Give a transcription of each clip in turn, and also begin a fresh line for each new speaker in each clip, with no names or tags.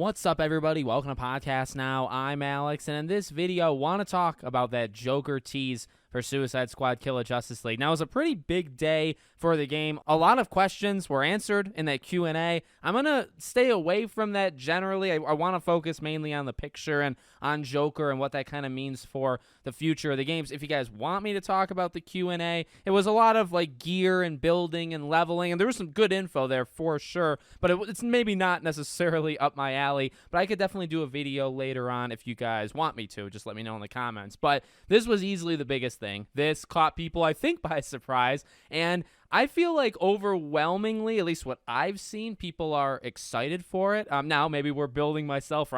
What's up, everybody? Welcome to Podcast Now. I'm Alex, and in this video, I want to talk about that Joker tease for Suicide Squad Kill a Justice League. Now, it was a pretty big day for the game. A lot of questions were answered in that Q&A. I'm going to stay away from that generally. I want to focus mainly on the picture and on Joker and what that kind of means for the future of the games. If you guys want me to talk about the Q&A, it was a lot of like gear and building and leveling, and there was some good info there for sure, but it's maybe not necessarily up my alley, but I could definitely do a video later on if you guys want me to. Just let me know in the comments. But this was easily the biggest thing. This caught people, I think, by surprise, and I feel like overwhelmingly, at least what I've seen, people are excited for it. Now, maybe I'm building myself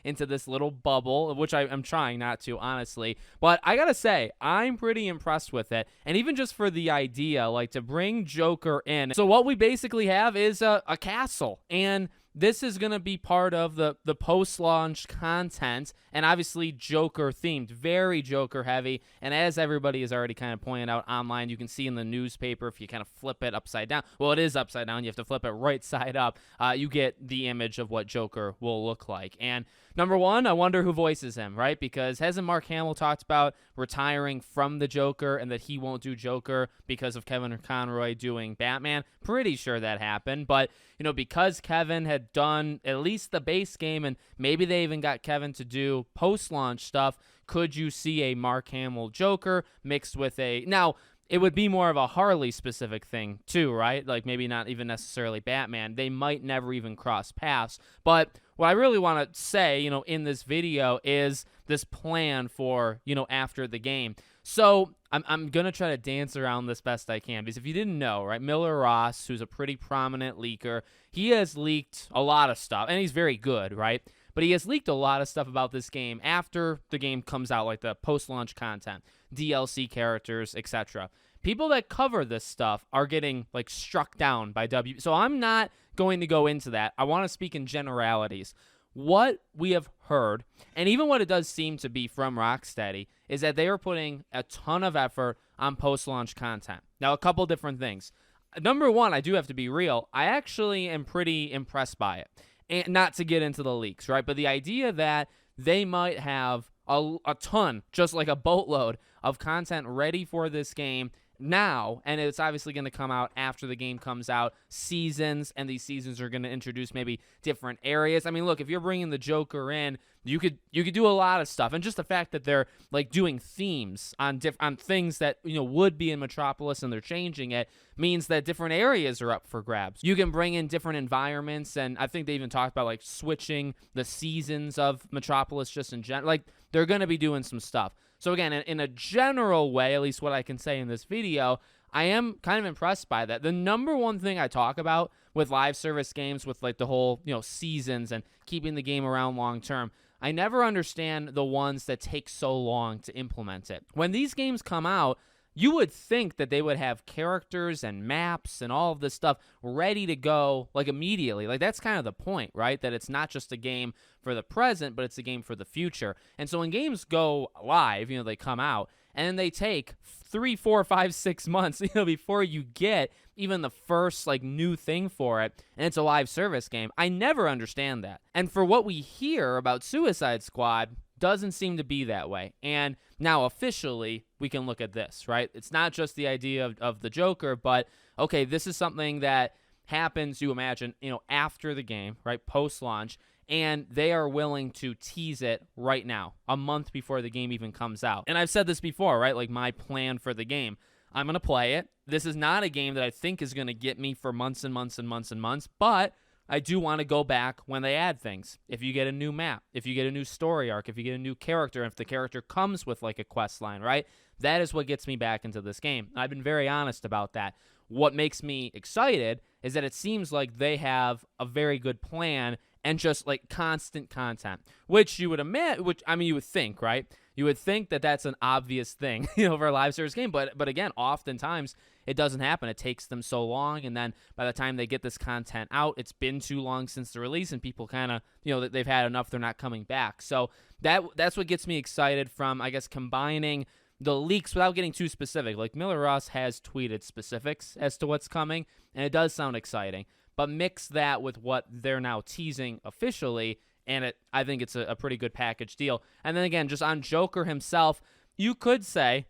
into this little bubble, which I'm trying not to, honestly. But I gotta say, I'm pretty impressed with it. And even just for the idea, like to bring Joker in. So what we basically have is a castle. And this is going to be part of the post-launch content, and obviously Joker-themed, very Joker-heavy, and as everybody is already kind of pointing out online, you can see in the newspaper, if you kind of flip it upside down, well, it is upside down, you have to flip it right side up, you get the image of what Joker will look like. And number one, I wonder who voices him, right? Because hasn't Mark Hamill talked about retiring from the Joker and that he won't do Joker because of Kevin Conroy doing Batman? Pretty sure that happened, but, you know, because Kevin had done at least the base game, and maybe they even got Kevin to do post-launch stuff, could you see a Mark Hamill Joker mixed with a... Now, it would be more of a Harley-specific thing, too, right? Like, maybe not even necessarily Batman. They might never even cross paths. But what I really want to say, you know, in this video is this plan for, you know, after the game. So I'm going to try to dance around this best I can, because if you didn't know, right, Miller Ross, who's a pretty prominent leaker, he has leaked a lot of stuff, and he's very good, right? But he has leaked a lot of stuff about this game after the game comes out, like the post-launch content, DLC characters, etc. People that cover this stuff are getting, like, struck down by So I'm not going to go into that. I want to speak in generalities. What we have heard, and even what it does seem to be from Rocksteady, is that they are putting a ton of effort on post-launch content. Now, a couple different things. Number one, I do have to be real. I actually am pretty impressed by it. And not to get into the leaks, right? But the idea that they might have a ton, just like a boatload of content ready for this game now, and it's obviously going to come out after the game comes out, seasons, and these seasons are going to introduce maybe different areas. I mean, look, if you're bringing the Joker in, you could do a lot of stuff, and just the fact that they're like doing themes on things that, you know, would be in Metropolis and they're changing it means that different areas are up for grabs. You can bring in different environments, and I think they even talked about like switching the seasons of Metropolis just in general. Like, they're going to be doing some stuff. So again, in a general way, at least what I can say in this video, I am kind of impressed by that. The number one thing I talk about with live service games, with like the whole, you know, seasons and keeping the game around long term, I never understand the ones that take so long to implement it. When these games come out, you would think that they would have characters and maps and all of this stuff ready to go, like, immediately. Like, that's kind of the point, right? That it's not just a game for the present, but it's a game for the future. And so when games go live, you know, they come out, and then they take 3, 4, 5, 6 months, you know, before you get even the first, like, new thing for it, and it's a live service game. I never understand that. And for what we hear about Suicide Squad, doesn't seem to be that way. And now officially we can look at this, right? It's not just the idea of the Joker, but okay, this is something that happens, you imagine, you know, after the game, right? Post-launch, and they are willing to tease it right now, a month before the game even comes out. And I've said this before, right? Like, my plan for the game, I'm going to play it. This is not a game that I think is going to get me for months and months and months and months, but I do want to go back when they add things. If you get a new map, if you get a new story arc, if you get a new character, if the character comes with like a quest line, right? That is what gets me back into this game. I've been very honest about that. What makes me excited is that it seems like they have a very good plan and just like constant content, which you would you would think, right? You would think that that's an obvious thing, you know, for a live service game, but again, oftentimes it doesn't happen. It takes them so long, and then by the time they get this content out, it's been too long since the release, and people kind of, you know, they've had enough, they're not coming back. So that's what gets me excited from, I guess, combining the leaks without getting too specific. Like, Miller Ross has tweeted specifics as to what's coming, and it does sound exciting. but mix that with what they're now teasing officially, and I think it's a pretty good package deal. And then again, just on Joker himself, you could say,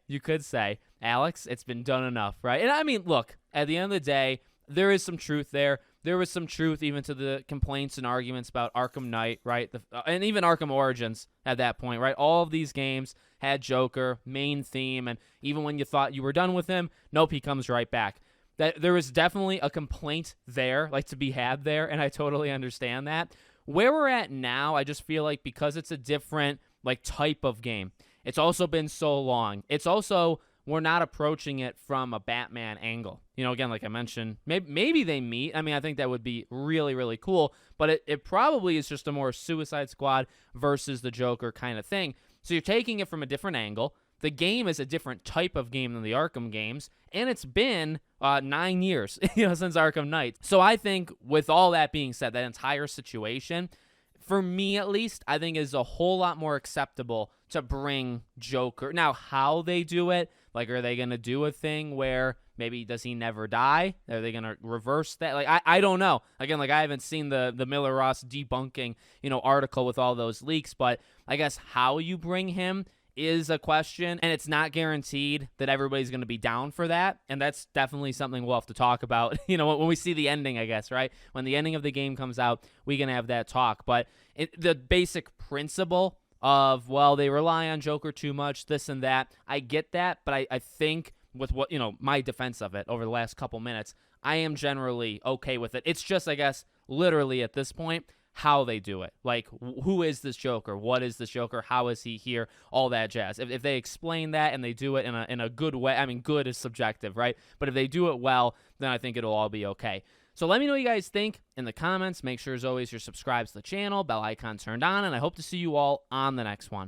Alex, it's been done enough, right? And I mean, look, at the end of the day, there is some truth there. There was some truth even to the complaints and arguments about Arkham Knight, right? And even Arkham Origins at that point, right? All of these games had Joker, main theme, and even when you thought you were done with him, nope, he comes right back. There is definitely a complaint there, like to be had there, and I totally understand that. Where we're at now, I just feel like because it's a different like type of game, it's also been so long. It's also, we're not approaching it from a Batman angle. You know, again, like I mentioned, maybe they meet. I mean, I think that would be really, really cool, but it probably is just a more Suicide Squad versus the Joker kind of thing. So you're taking it from a different angle. The game is a different type of game than the Arkham games, and it's been 9 years, since Arkham Knight. So I think with all that being said, that entire situation, for me at least, I think is a whole lot more acceptable to bring Joker. Now, how they do it, like, are they going to do a thing where maybe does he never die? Are they going to reverse that? Like, I don't know. Again, like, I haven't seen the Miller Ross debunking, article with all those leaks, but I guess how you bring him is a question, and it's not guaranteed that everybody's going to be down for that, and that's definitely something we'll have to talk about, when we see the ending, I guess, right? When the ending of the game comes out, we can have that talk, but the basic principle of, well, they rely on Joker too much, this and that, I get that, but I think with what, my defense of it over the last couple minutes, I am generally okay with it. It's just, I guess, literally at this point, how they do it. Like, who is this Joker? What is this Joker? How is he here? All that jazz. If they explain that and they do it in a good way, I mean, good is subjective, right? But if they do it well, then I think it'll all be okay. So let me know what you guys think in the comments. Make sure, as always, you're subscribed to the channel, bell icon turned on, and I hope to see you all on the next one.